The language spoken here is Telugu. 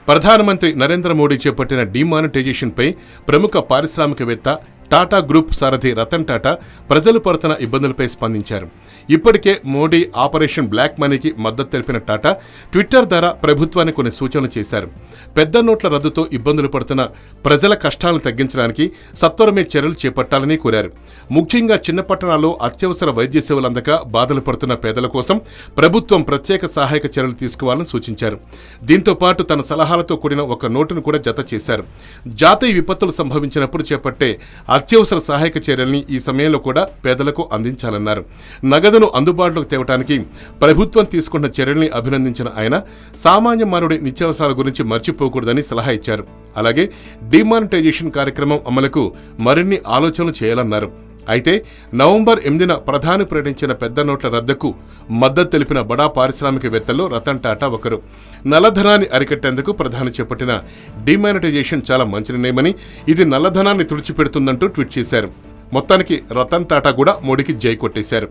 ప్రధానమంత్రి నరేంద్ర మోడీ చేపట్టిన డిమానిటైజేషన్పై ప్రముఖ పారిశ్రామికవేత్త టాటా గ్రూప్ సారథి రతన్ టాటా ప్రజలు పడుతున్న ఇబ్బందులపై స్పందించారు. ఇప్పటికే మోడీ ఆపరేషన్ బ్లాక్ మనీకి మద్దతు తెలిపిన టాటా ట్విట్టర్ ద్వారా ప్రభుత్వానికి కొన్ని సూచనలు చేశారు. పెద్ద నోట్ల రద్దుతో ఇబ్బందులు పడుతున్న ప్రజల కష్టాలను తగ్గించడానికి సత్వరమే చర్యలు చేపట్టాలని కోరారు. ముఖ్యంగా చిన్న పట్టణాల్లో అత్యవసర వైద్య సేవలు అందక బాధలు పడుతున్న పేదల కోసం ప్రభుత్వం ప్రత్యేక సహాయక చర్యలు తీసుకోవాలని సూచించారు. దీంతో పాటు తన సలహాలతో కూడిన ఒక నోటును కూడా జత చేశారు. జాతీయ విపత్తులు సంభవించినప్పుడు చేపట్టే అత్యవసర సహాయక చర్యల్ని ఈ సమయంలో కూడా పేదలకు అందించాలన్నారు. నగదును అందుబాటులోకి తేవడానికి ప్రభుత్వం తీసుకున్న చర్యల్ని అభినందించిన ఆయన సామాన్య మానవుడి నిత్యావసరాల గురించి మర్చిపోకూడదని సలహా ఇచ్చారు. అలాగే డిమానిటైజేషన్ కార్యక్రమం అమలుకు మరిన్ని ఆలోచనలు చేయాలన్నారు. అయితే నవంబర్ 8న ప్రధాని ప్రకటించిన పెద్ద నోట్ల రద్దుకు మద్దతు తెలిపిన బడా పారిశ్రామికవేత్తల్లో రతన్ టాటా ఒకరు. నల్లధనాన్ని అరికట్టేందుకు ప్రధాని చేపట్టిన డిమానిటైజేషన్ చాలా మంచి నిర్ణయమని, ఇది నల్లధనాన్ని తుడిచిపెడుతుందంటూ ట్వీట్ చేశారు. మొత్తానికి రతన్ టాటా కూడా మోడీకి జై కొట్టేశారు.